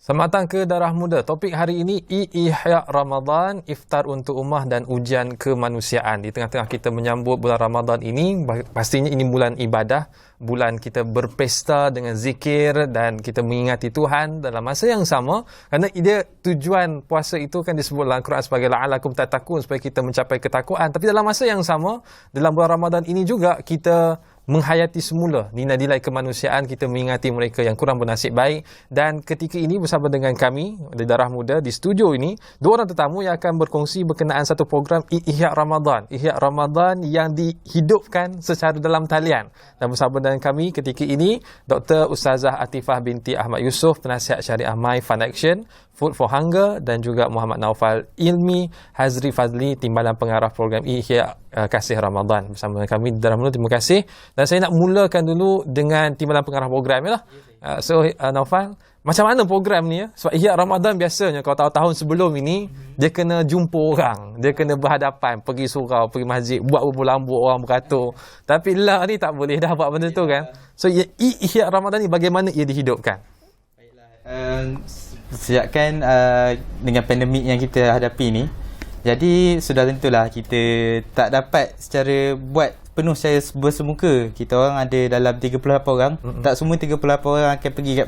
Selamat datang ke Darah Muda. Topik hari ini Ihya Ramadan, iftar untuk ummah dan ujian kemanusiaan. Di tengah-tengah kita menyambut bulan Ramadan ini, pastinya ini bulan ibadah, bulan kita berpesta dengan zikir dan kita mengingati Tuhan dalam masa yang sama. Kerana tujuan puasa itu kan disebut dalam Al-Quran sebagai la'alakum tattaqun, supaya kita mencapai ketakwaan. Tapi dalam masa yang sama, dalam bulan Ramadan ini juga kita menghayati semula nilai-nilai kemanusiaan, kita mengingati mereka yang kurang bernasib baik. Dan ketika ini bersama dengan kami di Darah Muda di studio ini, dua orang tetamu yang akan berkongsi berkenaan satu program Ihya Ramadan. Ihya Ramadan yang dihidupkan secara dalam talian. Dan bersama dengan kami ketika ini Dr. Ustazah Atifah binti Ahmad Yusof, penasihat syariah My Fund Action, Food for Hunger, dan juga Muhammad Naufal Ilmi Hazri Fazli, Timbalan Pengarah Program Ihya Kasih Ramadan bersama dengan kami di Darah Muda. Terima kasih. Dan saya nak mulakan dulu dengan Timbalan Pengarah Program ya lah. Naufal, macam mana program ni ya? Sebab Ihya Ramadan biasanya kalau tahun-tahun sebelum ini dia kena jumpa orang, dia kena berhadapan, pergi surau, pergi masjid, buat berbulambuk, orang beratur. Tapi lah ni tak boleh dah buat benda tu kan. So Ihya Ramadan ni bagaimana ia dihidupkan? Sejak dengan pandemik yang kita hadapi ni, jadi sudah tentulah kita tak dapat secara buat penuh secara bersemuka. Kita orang ada dalam 38 orang, tak semua 38 orang akan pergi kat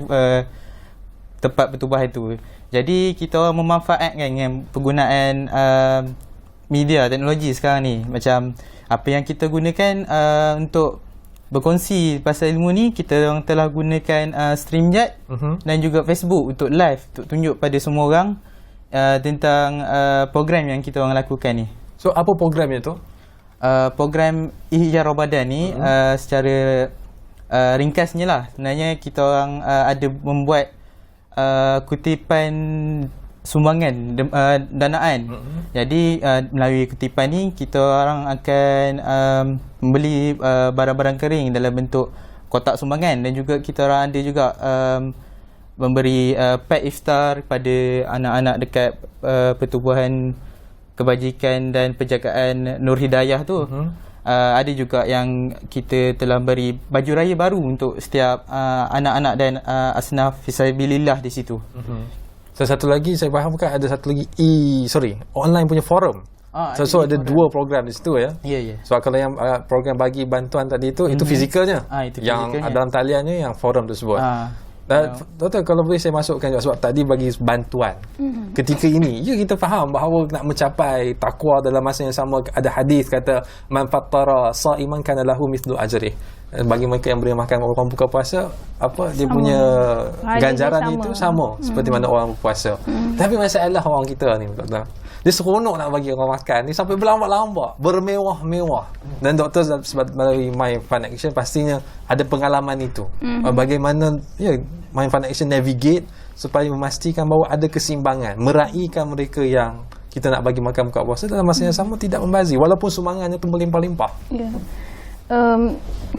tempat pertubuhan itu. Jadi kita orang memanfaatkan dengan penggunaan media teknologi sekarang ni. Macam apa yang kita gunakan untuk berkongsi pasal ilmu ni, kita orang telah gunakan StreamYard dan juga Facebook untuk live, untuk tunjuk pada semua orang tentang program yang kita orang lakukan ni. So apa programnya tu? Program Ihya Ramadan ni secara ringkasnya lah, sebenarnya kita orang ada membuat kutipan sumbangan danaan. Jadi melalui kutipan ni kita orang akan membeli barang-barang kering dalam bentuk kotak sumbangan, dan juga kita orang ada juga memberi pack iftar kepada anak-anak dekat pertubuhan kebajikan dan penjagaan Nur Hidayah tu. Ada juga yang kita telah beri baju raya baru untuk setiap anak-anak dan asnaf fisabilillah di situ. Satu lagi saya faham kan ada satu lagi online punya forum. So ada dua program di situ ya. Ya. So kalau yang program bagi bantuan tadi itu fizikalnya. Itu yang fizikalnya. dalam taliannya yang forum tersebut. Doktor, kalau boleh saya masukkan juga, sebab tadi bagi bantuan. Ketika ini, kita faham bahawa nak mencapai takwa dalam masa yang sama, ada hadis kata man fattara sa'iman kana lahu mithlu ajrih. Bagi mereka yang beri makan orang buka puasa, dia punya ganjaran itu sama seperti mana orang berpuasa. Tapi masalah orang kita ni, doktor, dia seronok nak bagi orang makan ni sampai berlambak-lambak, bermewah-mewah. Dan doktor sebab melalui My Fund Action pastinya ada pengalaman itu. Bagaimana My Fund Action navigate supaya memastikan bahawa ada keseimbangan, meraihkan mereka yang kita nak bagi makan buka puasa dalam masa yang sama tidak membazir walaupun sumbangannya tu melimpah-limpah.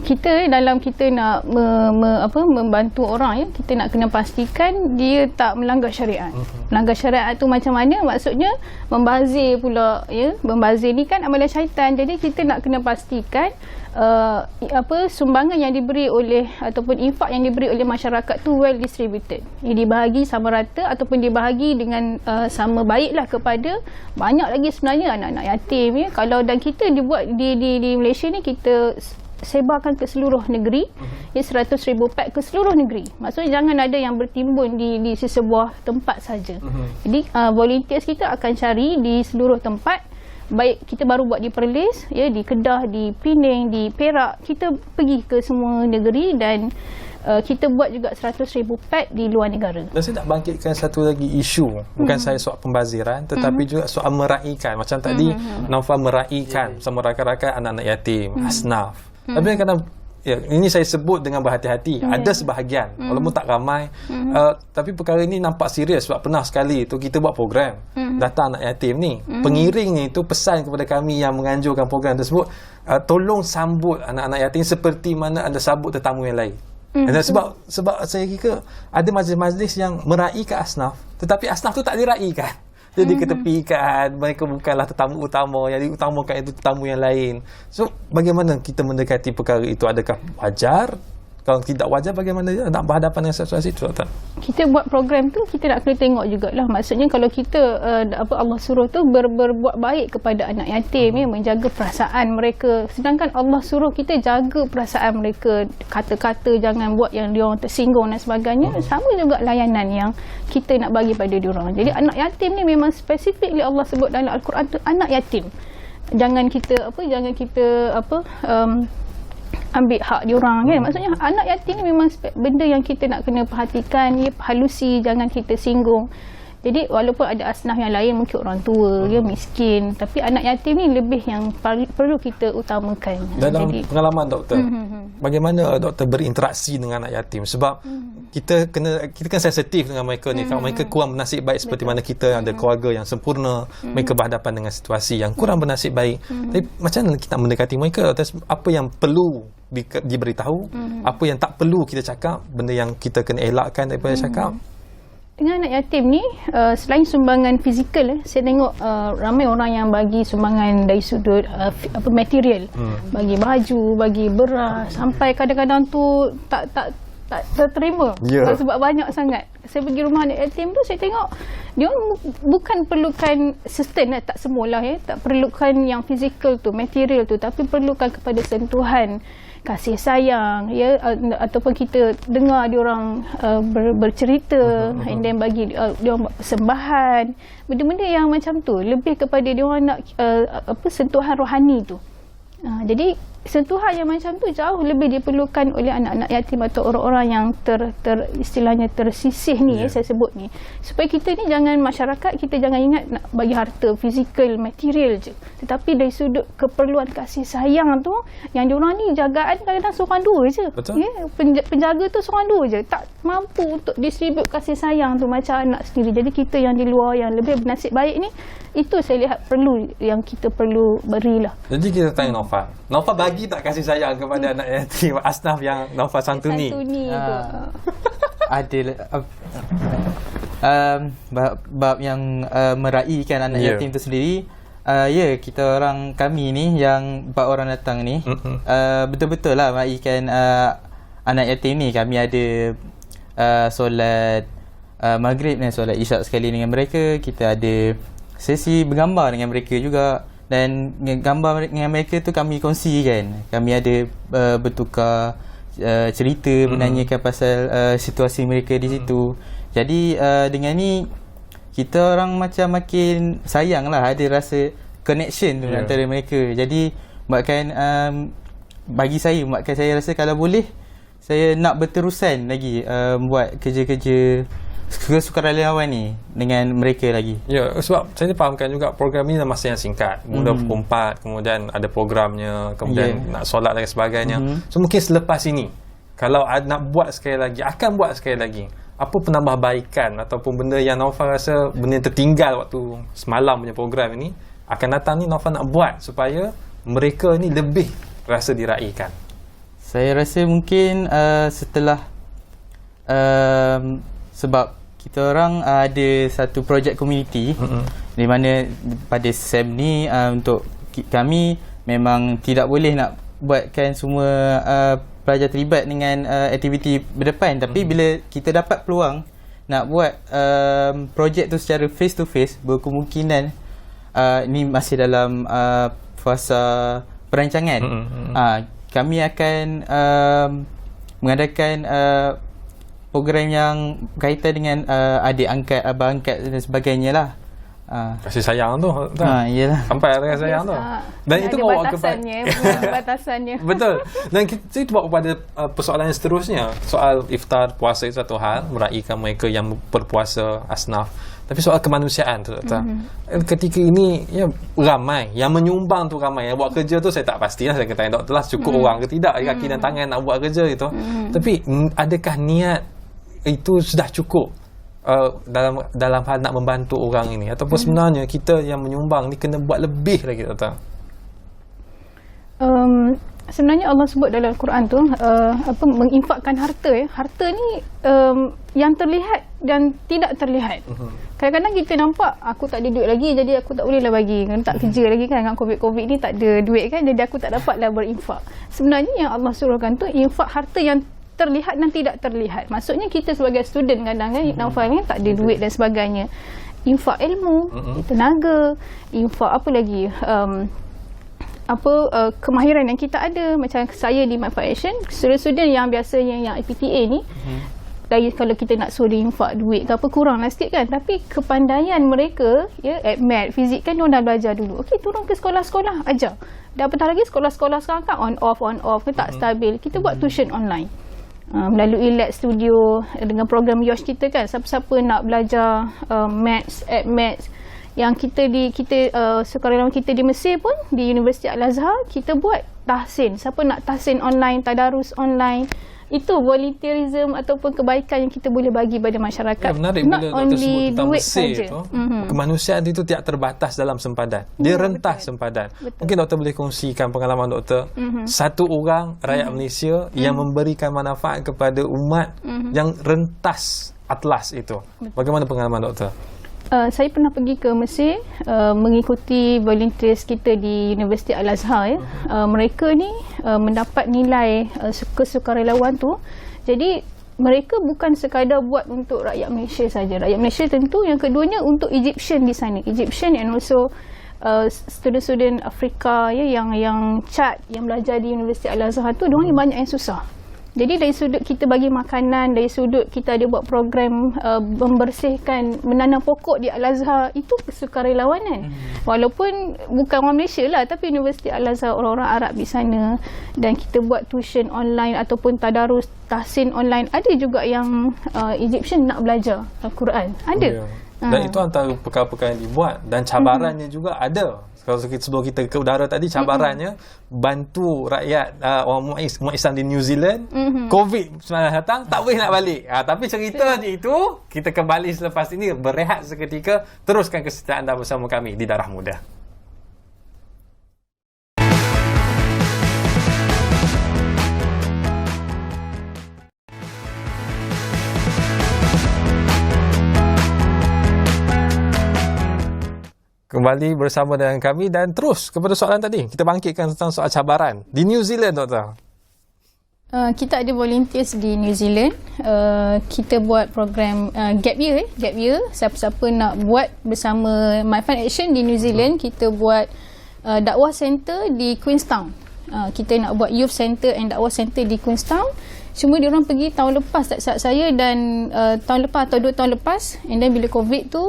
Kita dalam kita nak membantu orang, kita nak kena pastikan dia tak melanggar syariat. Melanggar syariat tu macam mana? Maksudnya membazir pula membazir ni kan amalan syaitan. Jadi kita nak kena pastikan sumbangan yang diberi oleh ataupun infak yang diberi oleh masyarakat tu well distributed. Dibahagi sama rata ataupun dibahagi dengan sama baiklah kepada banyak lagi sebenarnya anak-anak yatim Kalau dan kita dibuat di Malaysia ni, kita sebarkan ke seluruh negeri, 100,000 pack ke seluruh negeri. Maksudnya jangan ada yang bertimbun di sesebuah tempat saja. Jadi volunteers kita akan cari di seluruh tempat. Baik kita baru buat di Perlis, di Kedah, di Pening, di Perak, kita pergi ke semua negeri, dan kita buat juga 100,000 pack di luar negara. Dan saya nak bangkitkan satu lagi isu, bukan saya soal pembaziran, tetapi juga soal meraihkan. Macam tadi Naufal meraihkan sama rakan-rakan anak-anak yatim, asnaf. Tapi kadang ini saya sebut dengan berhati-hati. Ada sebahagian, walaupun tak ramai, tapi perkara ini nampak serius. Sebab pernah sekali tu kita buat program, datang anak yatim ni, pengiringnya itu pesan kepada kami yang menganjurkan program tersebut, tolong sambut anak-anak yatim seperti mana anda sambut tetamu yang lain. Sebab saya kira ada majlis-majlis yang meraihkan asnaf, tetapi asnaf tu tak diraihkan. Jadi ketepikan, mereka bukanlah tetamu utama, yang diutamakan itu tetamu yang lain. So bagaimana kita mendekati perkara itu? Adakah wajar Kalau tidak wajar, bagaimana dia nak berhadapan dengan situasi itu, Doktor? Kita buat program tu, kita nak kena tengok jugalah. Maksudnya kalau kita Allah suruh tu berbuat baik kepada anak yatim, menjaga perasaan mereka. Sedangkan Allah suruh kita jaga perasaan mereka, kata-kata jangan buat yang dia orang tersinggung dan sebagainya. Sama juga layanan yang kita nak bagi pada dia orang. Jadi anak yatim ni memang spesifik Allah sebut dalam Al-Quran tu anak yatim. Jangan kita ambil hak diorang kan. Maksudnya anak yatim ni memang benda yang kita nak kena perhatikan, halusi, jangan kita singgung. Jadi walaupun ada asnaf yang lain, mungkin orang tua, miskin, tapi anak yatim ni lebih yang perlu kita utamakan. Dalam pengalaman Doktor, bagaimana Doktor berinteraksi dengan anak yatim? Sebab kita kan sensitif dengan mereka ni. Kalau mereka kurang bernasib baik seperti mana kita yang ada keluarga yang sempurna, mereka berhadapan dengan situasi yang kurang bernasib baik. Tapi macam mana kita mendekati mereka? Apa yang perlu diberitahu, apa yang tak perlu kita cakap, benda yang kita kena elakkan daripada cakap? Dengan anak yatim ni, selain sumbangan fizikal, saya tengok ramai orang yang bagi sumbangan dari sudut material, bagi baju, bagi beras, sampai kadang-kadang tu tak terterima sebab banyak sangat. Saya pergi rumah anak yatim tu, saya tengok dia bukan perlukan sustain, tak semualah tak perlukan yang fizikal tu, material tu, tapi perlukan kepada sentuhan kasih sayang, ataupun kita dengar dia orang bercerita, and then bagi dia orang buat persembahan, benda-benda yang macam tu, lebih kepada dia orang nak sentuhan rohani tu. Jadi sentuhan yang macam tu jauh lebih diperlukan oleh anak-anak yatim atau orang-orang yang istilahnya tersisih ni, saya sebut ni, supaya kita ni jangan, masyarakat kita jangan ingat nak bagi harta fizikal material je, tetapi dari sudut keperluan kasih sayang tu, yang diorang ni jagaan kadang-kadang seorang dua je. Penjaga tu seorang dua je, tak mampu untuk distribute kasih sayang tu macam anak sendiri. Jadi kita yang di luar yang lebih bernasib baik ni, itu saya lihat yang kita perlu berilah. Jadi kita tanya Naufal bagi tak kasih sayang kepada anak yatim, asnaf yang Naufal santuni? Ada bab yang meraihkan anak yatim tu sendiri. Kita orang, kami ni yang 4 orang datang ni, betul-betul lah meraihkan anak yatim ni. Kami ada solat maghrib dan solat isyak sekali dengan mereka. Kita ada sesi bergambar dengan mereka juga, dan gambar dengan mereka tu kami kongsikan. Kami ada bertukar cerita, menanyakan pasal situasi mereka di situ. Jadi dengan ni kita orang macam makin sayang lah, ada rasa connection tu antara mereka. Jadi bagi saya rasa kalau boleh saya nak berterusan lagi buat kerja-kerja kesukarelawan ni dengan mereka lagi. Sebab saya fahamkan juga program ni masa yang singkat, mudah pukul 4, kemudian ada programnya, kemudian nak solat dan sebagainya. So mungkin selepas ini, kalau nak buat sekali lagi, akan buat sekali lagi, apa penambahbaikan ataupun benda yang Naufal rasa benda yang tertinggal waktu semalam punya program ini, akan datang ni Naufal nak buat supaya mereka ni lebih rasa diraihkan? Saya rasa mungkin setelah sebab kita orang ada satu projek komuniti, di mana pada SEM ni untuk kami memang tidak boleh nak buatkan semua pelajar terlibat dengan aktiviti berdepan, tapi bila kita dapat peluang nak buat projek tu secara face to face, berkemungkinan ni masih dalam fasa perancangan. Kami akan mengadakan program yang berkaitan dengan adik angkat, abang angkat dan sebagainya lah. Kasih sayang tu iyalah. Sampai ada kasih sayang tu. Dan itu bawa batasannya. Betul. Dan kita bawa kepada persoalan yang seterusnya. Soal iftar, puasa itu satu hal, meraihkan mereka yang berpuasa, asnaf. Tapi soal kemanusiaan tu, Doktor. Ketika ini ramai yang menyumbang tu, ramai yang buat kerja tu, saya tak pastilah, saya kena tanya Doktor lah, cukup orang ke tidak kaki dan tangan nak buat kerja itu. Tapi adakah niat itu sudah cukup dalam hal nak membantu orang ini, ataupun sebenarnya kita yang menyumbang ni kena buat lebih lagi, Doktor? Sebenarnya Allah sebut dalam Al-Quran tu menginfakkan harta. Harta ni yang terlihat dan tidak terlihat. Kadang-kadang kita nampak aku tak ada duit lagi, jadi aku tak bolehlah bagi, tak kerja lagi kan, dengan COVID ni tak ada duit kan, jadi aku tak dapatlah berinfak. Sebenarnya yang Allah suruhkan tu infak harta yang terlihat dan tidak terlihat. Maksudnya kita sebagai student kadang kan Naufal ni tak ada duit dan sebagainya. Infak ilmu, tenaga, infak apa lagi? Kemahiran yang kita ada. Macam saya di My Foundation, student-student yang biasanya yang IPTA ni, dari kalau kita nak suruh dia infak duit ke apa, kurang lah sikit kan, tapi kepandaian mereka at math, fizik kan diorang dah belajar dulu. Okey, turun ke sekolah-sekolah ajar. Dan apatah lagi sekolah-sekolah sekarang kan on off kan, tak stabil. Kita buat tuition online melalui lab studio dengan program YOSH kita kan. Siapa-siapa nak belajar maths, at maths yang sukarelawan kita di Mesir pun, di Universiti Al-Azhar, kita buat tahsin. Siapa nak tahsin online, tadarus online, itu volunteerism ataupun kebaikan yang kita boleh bagi pada masyarakat. Menarik Not bila Dr. only sebut tentang duit Mesir saja. tu. Kemanusiaan itu tidak terbatas dalam sempadan. Dia rentas sempadan. Mungkin doktor boleh kongsikan pengalaman doktor. Satu orang rakyat Malaysia yang memberikan manfaat kepada umat yang rentas atlas itu. Bagaimana pengalaman doktor? Saya pernah pergi ke Mesir mengikuti volunteers kita di Universiti Al-Azhar. Mereka ni mendapat nilai kesukarelawan tu. Jadi mereka bukan sekadar buat untuk rakyat Malaysia saja. Rakyat Malaysia tentu, yang keduanya untuk Egyptian di sana. Egyptian and also student-student Afrika yang CHAD yang belajar di Universiti Al-Azhar tu, diorang ni banyak yang susah. Jadi dari sudut kita bagi makanan, dari sudut kita ada buat program membersihkan, menanam pokok di Al-Azhar, itu kesukarelawanan. Walaupun bukan orang Malaysia lah, tapi Universiti Al-Azhar orang-orang Arab di sana, dan kita buat tuition online ataupun tadarus, tahsin online. Ada juga yang Egyptian nak belajar Al-Quran. Ada. Dan itu antara perkara-perkara yang dibuat, dan cabarannya juga ada. Kalau sebelum kita ke udara tadi, cabarannya bantu rakyat orang umat Islam di New Zealand. COVID-19 datang, tak boleh nak balik. Tapi ceritanya itu kita kembali selepas ini, berehat seketika. Teruskan kesetiaan anda bersama kami di Darah Muda. Kembali bersama dengan kami dan terus kepada soalan tadi. Kita bangkitkan tentang soal cabaran di New Zealand, doktor. Kita ada volunteers di New Zealand. Kita buat program Gap Year. Siapa-siapa nak buat bersama My Fund Action di New Zealand, kita buat dakwah center di Queenstown. Kita nak buat youth center and dakwah center di Queenstown. Cuma diorang pergi tahun lepas, tak silap saya, dan tahun lepas atau 2 tahun lepas, and then bila COVID tu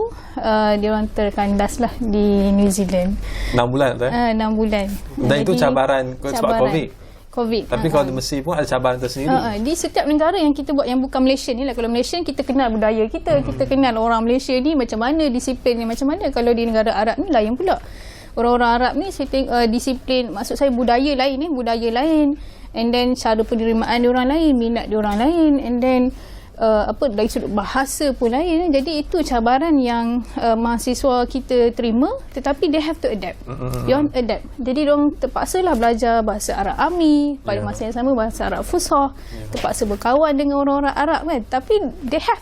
diorang terkandas lah di New Zealand. 6 bulan tu 6 bulan. Dan itu cabaran sebab COVID. Tapi kalau di Mesir pun ada cabaran tersendiri. Di setiap negara yang kita buat, yang bukan Malaysia ni lah. Kalau Malaysia kita kenal budaya kita, kita kenal orang Malaysia ni macam mana, disiplin ni macam mana. Kalau di negara Arab ni lain pula. Orang-orang Arab ni disiplin, maksud saya budaya lain, and then cara penerimaan diorang lain, minat diorang lain, and then dari sudut bahasa pun lain. Jadi itu cabaran yang mahasiswa kita terima, tetapi they have to adapt. Diorang adapt. Jadi diorang terpaksalah belajar bahasa Arab Ami, pada masa yang sama bahasa Arab Fusha, terpaksa berkawan dengan orang-orang Arab kan. Tapi they have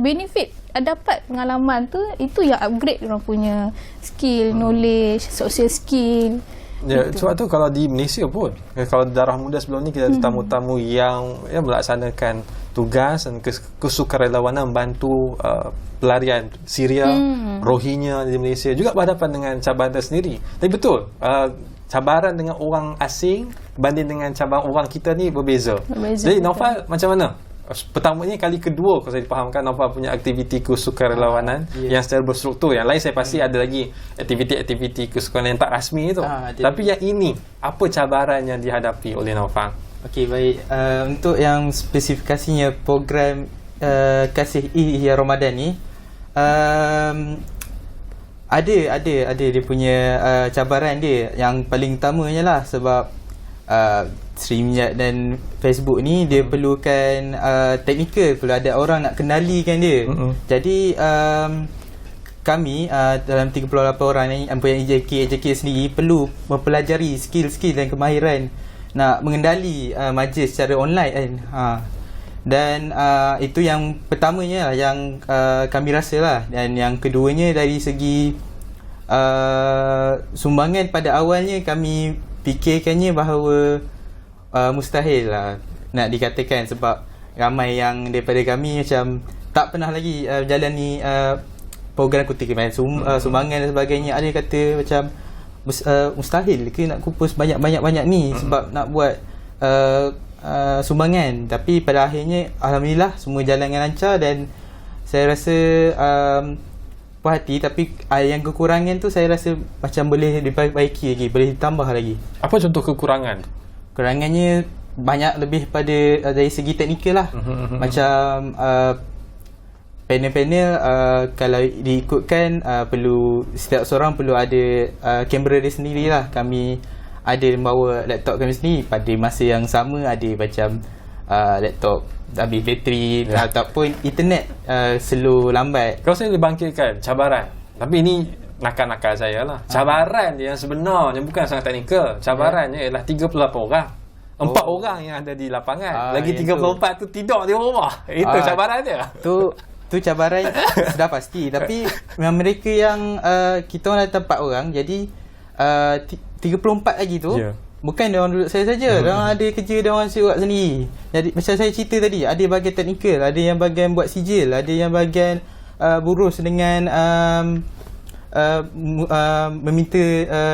benefit, dapat pengalaman tu, itu yang upgrade diorang punya skill, knowledge, social skill. Ya, sebab tu kalau di Malaysia pun, kalau Darah Muda sebelum ni kita ada tamu-tamu yang melaksanakan tugas dan kesukarelawanan membantu pelarian Syria, Rohingya di Malaysia, juga berhadapan dengan cabaran tersendiri. Tapi betul, cabaran dengan orang asing banding dengan cabaran orang kita ni berbeza. Jadi Naufal, macam mana? Pertamanya kali kedua kalau saya dipahamkan Naufal punya aktiviti kesukarelawanan yang secara berstruktur. Yang lain saya pasti ada lagi aktiviti-aktiviti kesukarelawanan yang tak rasmi itu. Tapi yang ini, apa cabaran yang dihadapi oleh Naufal? Okey, baik. Untuk yang spesifikasinya program Kasih Ihya Ramadan ni, ada dia punya cabaran dia. Yang paling utamanya lah sebab StreamYard dan Facebook ni dia perlukan teknikal, perlu ada orang nak kenalikan dia. Jadi kami dalam 38 orang ni, yang EJK sendiri perlu mempelajari skill-skill dan kemahiran nak mengendali majlis secara online kan. Dan itu yang pertamanya lah, yang kami rasa lah. Dan yang keduanya dari segi sumbangan, pada awalnya kami fikirkannya bahawa mustahil lah nak dikatakan, sebab ramai yang daripada kami macam tak pernah lagi jalani program kutipan sumbangan dan sebagainya. Ada yang kata macam mustahil ke nak kumpul banyak-banyak ni sebab nak buat sumbangan. Tapi pada akhirnya alhamdulillah semua jalan dengan lancar, dan saya rasa puas hati. Tapi yang kekurangan tu saya rasa macam boleh diperbaiki lagi, boleh ditambah lagi. Apa contoh kekurangan? Kekurangannya banyak lebih pada dari segi teknikal lah. Macam panel-panel kalau diikutkan perlu, setiap seorang perlu ada kamera dia sendiri lah. Kami ada membawa laptop kami sendiri. Pada masa yang sama ada macam laptop habis bateri ataupun internet slow, lambat. Kalau saya boleh bangkitkan cabaran, tapi ini nakal-nakal saya lah. Cabaran dia yang sebenarnya bukan sangat teknikal. Cabarannya ialah 38 orang. 4 orang yang ada di lapangan. Lagi 34 tu tidur di rumah. Itu cabaran dia. Tu cabaran sudah pasti. Tapi mereka yang kita orang datang 4 orang, jadi 34 lagi tu bukan dia orang duduk saya saja. Dia orang ada kerja dia orang buat sendiri. Jadi macam saya cerita tadi, ada bahagian teknikal, ada yang bahagian buat sijil, ada yang bahagian burus dengan meminta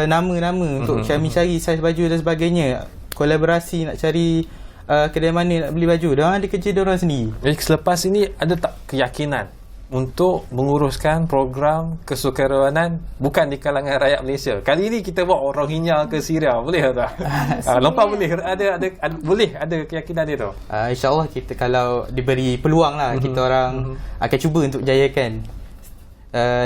nama-nama untuk kami cari saiz baju dan sebagainya. Kolaborasi nak cari kedai mana nak beli baju. Dia orang ada kerja dia orang sendiri. Jadi selepas ini ada tak keyakinan untuk menguruskan program kesukarelawanan bukan di kalangan rakyat Malaysia? Kali ini kita bawa orang Rohingya ke Syria, boleh tak? Lepas boleh boleh ada keyakinan dia tu. InsyaAllah kita kalau diberi peluang lah, kita orang akan cuba untuk jayakan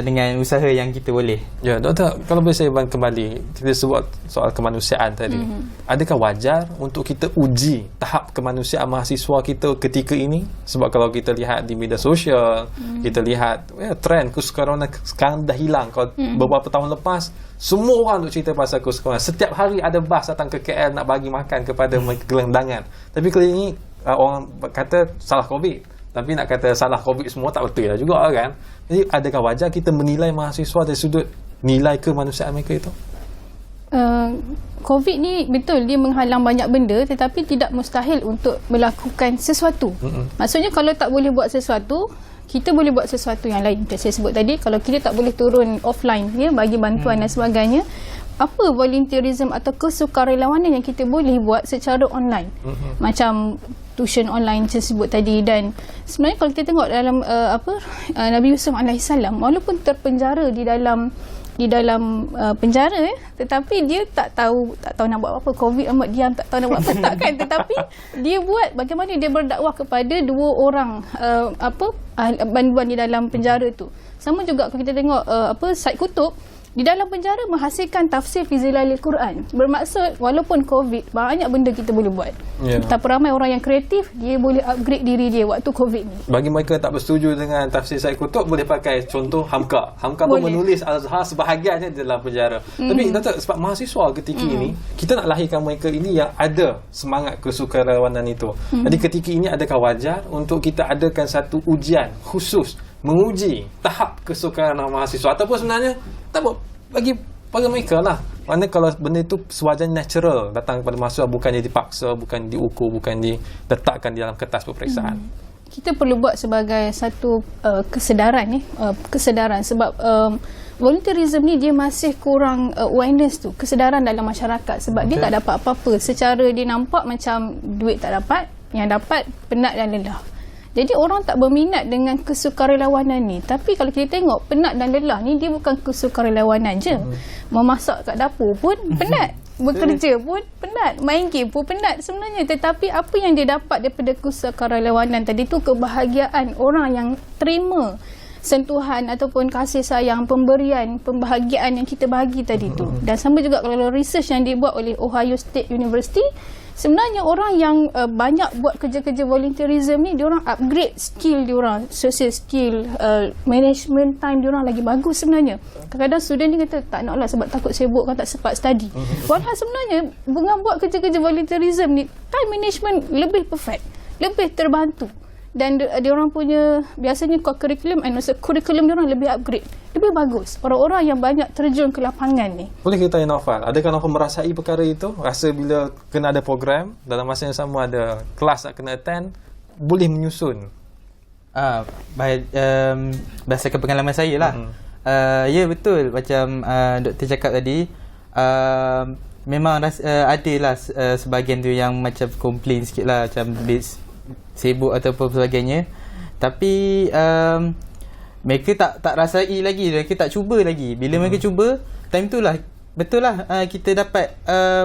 dengan usaha yang kita boleh. Ya, Doktor, kalau boleh saya kembali, kita sebut soal kemanusiaan tadi. Adakah wajar untuk kita uji tahap kemanusiaan mahasiswa kita ketika ini? Sebab kalau kita lihat di media sosial, kita lihat trend kesukarelawanan sekarang dah hilang. Kalau beberapa tahun lepas, semua orang duk cerita pasal kesukarelawanan. Setiap hari ada bas datang ke KL nak bagi makan kepada gelandangan. Tapi kali ini orang kata salah COVID. Tapi nak kata salah COVID semua tak betul lah juga kan. Jadi adakah wajar kita menilai mahasiswa dari sudut nilai kemanusiaan mereka itu? COVID ni betul dia menghalang banyak benda, tetapi tidak mustahil untuk melakukan sesuatu. Maksudnya kalau tak boleh buat sesuatu, kita boleh buat sesuatu yang lain. Macam saya sebut tadi, kalau kita tak boleh turun offline ya, bagi bantuan dan sebagainya, apa volunteerism atau kesukarelawanan yang kita boleh buat secara online. Macam tuition online saya sebut tadi. Dan sebenarnya kalau kita tengok dalam Nabi Yusuf alaihissalam, walaupun terpenjara di dalam penjara tetapi dia tak tahu nak buat apa. COVID amat diam, tak tahu nak buat apa takkan. Tetapi dia buat bagaimana dia berdakwah kepada 2 orang banduan di dalam penjara tu. Sama juga kalau kita tengok Said Qutb di dalam penjara menghasilkan tafsir fi zilalil Quran. Bermaksud walaupun COVID, banyak benda kita boleh buat. Betapa ramai orang yang kreatif, dia boleh upgrade diri dia waktu COVID ni. Bagi mereka tak bersetuju dengan tafsir Said Qutb, boleh pakai contoh Hamka. Hamka pun menulis Al-Azhar sebahagiannya di dalam penjara. Tapi Datuk, sebab mahasiswa ketika ini, kita nak lahirkan mereka ini yang ada semangat kesukarelawanan itu. Jadi ketika ini adakah wajar untuk kita adakan satu ujian khusus menguji tahap kesukarelawanan mahasiswa, ataupun sebenarnya tak apa, bagi pada mereka lah. Mana kalau benda itu sewajarnya natural datang kepada mahasiswa, bukan dipaksa, bukan diukur, bukan diletakkan di dalam kertas peperiksaan. Kita perlu buat sebagai satu kesedaran kesedaran sebab volunteerism ni dia masih kurang awareness tu, kesedaran dalam masyarakat, sebab dia tak dapat apa-apa. Secara dia nampak macam duit tak dapat, yang dapat penat dan lelah. Jadi orang tak berminat dengan kesukarelawanan ni. Tapi kalau kita tengok penat dan lelah ni, dia bukan kesukarelawanan je. Memasak kat dapur pun penat. Bekerja pun penat. Main game pun penat sebenarnya. Tetapi apa yang dia dapat daripada kesukarelawanan tadi tu, kebahagiaan orang yang terima sentuhan ataupun kasih sayang, pemberian, pembahagiaan yang kita bagi tadi tu. Dan sama juga kalau research yang dibuat oleh Ohio State University, sebenarnya orang yang banyak buat kerja-kerja volunteerism ni, diorang upgrade skill diorang, social skill, management time diorang lagi bagus sebenarnya. Kadang-kadang student ni kata tak nak lah sebab takut sibuk kan, tak sempat study. Padahal sebenarnya dengan buat kerja-kerja volunteerism ni, time management lebih perfect, lebih terbantu. dan dia orang punya biasanya curriculum and also curriculum dia orang lebih upgrade, lebih bagus. Orang-orang yang banyak terjun ke lapangan ni. Boleh kita tanya Naufal, adakah Naufal merasai perkara itu? Rasa bila kena ada program, dalam masa yang sama ada kelas nak kena attend, boleh menyusun? Berdasarkan pengalaman saya lah. Ya betul, macam doktor cakap tadi, memang adalah sebahagian tu yang macam komplain sikit lah, macam sibuk ataupun sebagainya. Tapi mereka tak rasai lagi, mereka tak cuba lagi. Bila mereka cuba, time tu lah betul lah kita dapat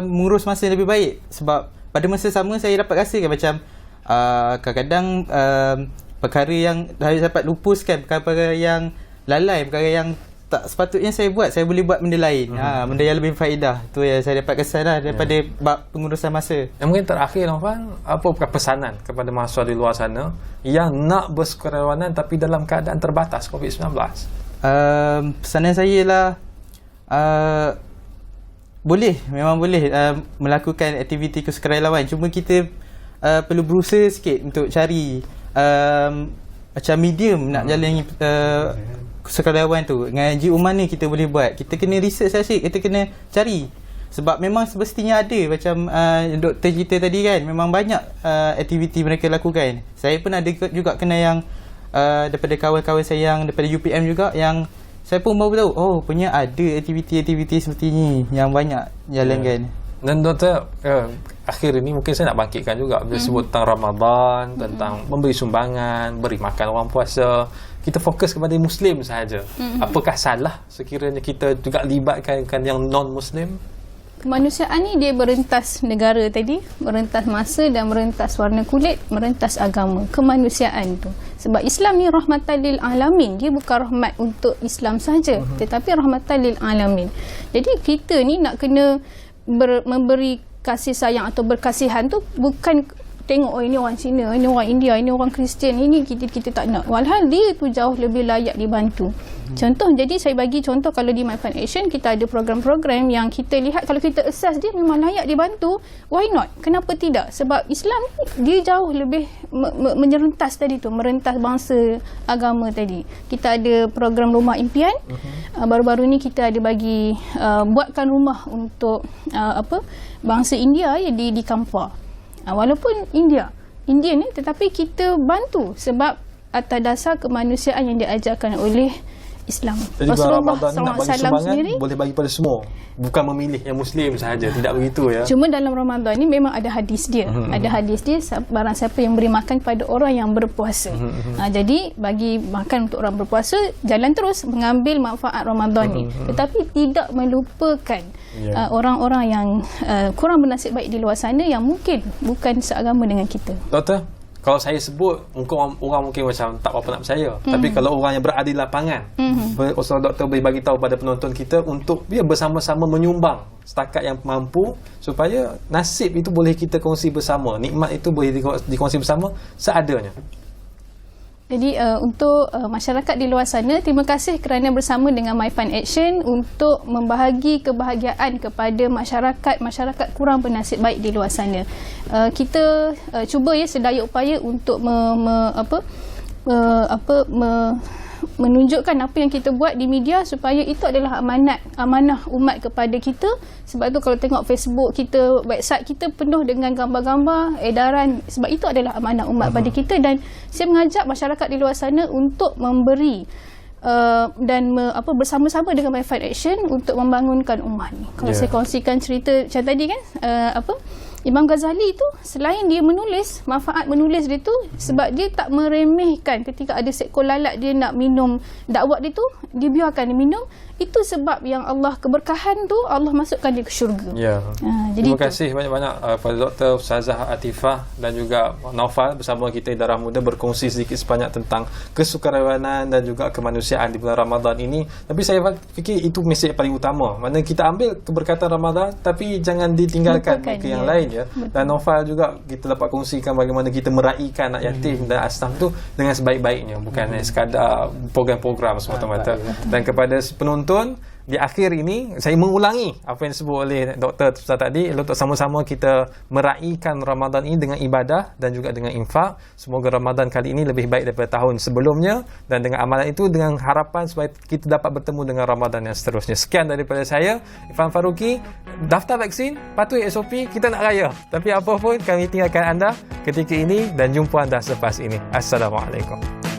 mengurus masa lebih baik. Sebab pada masa sama saya dapat rasakan macam kadang-kadang perkara yang saya dapat lupuskan, perkara yang lalai, perkara yang tak sepatutnya saya buat, saya boleh buat benda lain. Benda yang lebih faedah. Tu yang saya dapat kesan lah daripada bab pengurusan masa. Yang mungkin terakhir Naufal, apa pesanan kepada mahasiswa di luar sana yang nak bersukarelawanan tapi dalam keadaan terbatas COVID-19? Pesanan saya lah, memang boleh melakukan aktiviti kesukarelawan. Cuma kita perlu berusaha sikit untuk cari macam medium nak jalani kesukarelawan tu. Dengan NGO mana kita boleh buat, kita kena research asyik, kita kena cari. Sebab memang semestinya ada. Macam doktor cerita tadi kan, memang banyak aktiviti mereka lakukan. Saya pun ada juga kena yang daripada kawan-kawan saya yang daripada UPM juga, yang saya pun baru tahu, oh punya ada aktiviti-aktiviti seperti ni yang banyak jalankan. Dan doktor, akhir ini mungkin saya nak bangkitkan juga bila sebut tentang Ramadan, tentang memberi sumbangan, beri makan orang puasa. Kita fokus kepada Muslim sahaja. Apakah salah sekiranya kita juga libatkan yang non-Muslim? Kemanusiaan ni dia merentas negara tadi, merentas masa dan merentas warna kulit, merentas agama. Kemanusiaan tu. Sebab Islam ni rahmatan lil alamin. Dia bukan rahmat untuk Islam saja, tetapi rahmatan lil alamin. Jadi kita ni nak kena memberi kasih sayang atau berkasihan tu bukan tengok, oh ini orang Cina, ini orang India, ini orang Kristian, ini kita tak nak. Walhal dia tu jauh lebih layak dibantu. Contoh, jadi saya bagi contoh, kalau di My Fund Action kita ada program-program yang kita lihat kalau kita assess dia memang layak dibantu, why not? Kenapa tidak? Sebab Islam dia jauh lebih menyerentas tadi tu, merentas bangsa, agama tadi. Kita ada program rumah impian. Baru-baru ni kita ada bagi buatkan rumah untuk bangsa India di Kampar. Walaupun Indian ni, tetapi kita bantu sebab atas dasar kemanusiaan yang diajarkan oleh Islam. Jadi Rasulullah SAW sendiri boleh bagi pada semua, bukan memilih yang Muslim sahaja, tidak begitu ya. Cuma dalam Ramadan ni memang ada hadis dia. Ada hadis dia, barang siapa yang beri makan kepada orang yang berpuasa. Jadi bagi makan untuk orang berpuasa, jalan terus mengambil manfaat Ramadan ni. Tetapi tidak melupakan orang-orang yang kurang bernasib baik di luar sana yang mungkin bukan seagama dengan kita. Doktor, kalau saya sebut, orang mungkin macam tak apa nak percaya. Tapi kalau orang yang berada di lapangan, doktor boleh bagi tahu pada penonton kita untuk dia bersama-sama menyumbang setakat yang mampu, supaya nasib itu boleh kita kongsi bersama, nikmat itu boleh dikongsi bersama seadanya. Jadi untuk masyarakat di luar sana, terima kasih kerana bersama dengan My Fund Action untuk membahagi kebahagiaan kepada masyarakat kurang bernasib baik di luar sana. Kita cuba sedaya upaya untuk menunjukkan apa yang kita buat di media supaya itu adalah amanah umat kepada kita. Sebab tu kalau tengok Facebook kita, website kita penuh dengan gambar-gambar edaran, sebab itu adalah amanah umat pada kita. Dan saya mengajak masyarakat di luar sana untuk memberi dan bersama-sama dengan My Fund Action untuk membangunkan umat ni. Kalau saya kongsikan cerita macam tadi kan, Imam Ghazali tu selain dia menulis, manfaat menulis dia tu sebab dia tak meremehkan ketika ada seekor lalat dia nak minum dakwah dia tu, dia biarkan dia minum. Itu sebab yang Allah keberkahan tu, Allah masukkan dia ke syurga. Jadi terima kasih banyak-banyak pada Dr. Ustazah Atifah dan juga Naufal bersama kita di Darah Muda berkongsi sedikit sebanyak tentang kesukarelawanan dan juga kemanusiaan di bulan Ramadan ini. Tapi saya fikir itu mesej paling utama. Mana kita ambil keberkatan Ramadan tapi jangan ditinggalkan ke yang lain ya. Dan Naufal juga kita dapat kongsikan bagaimana kita meraihkan anak yatim dan asnaf tu dengan sebaik-baiknya, bukan sekadar program-program semata-mata. Dan kepada penonton, di akhir ini saya mengulangi apa yang disebut oleh Dr. Ustaz tadi, untuk sama-sama kita meraihkan Ramadan ini dengan ibadah dan juga dengan infak. Semoga Ramadan kali ini lebih baik daripada tahun sebelumnya, dan dengan amalan itu dengan harapan supaya kita dapat bertemu dengan Ramadan yang seterusnya. Sekian daripada saya, Irfan Faruqi. Daftar vaksin, patuhi SOP, kita nak raya. Tapi apa pun kami tinggalkan anda ketika ini dan jumpa anda selepas ini. Assalamualaikum.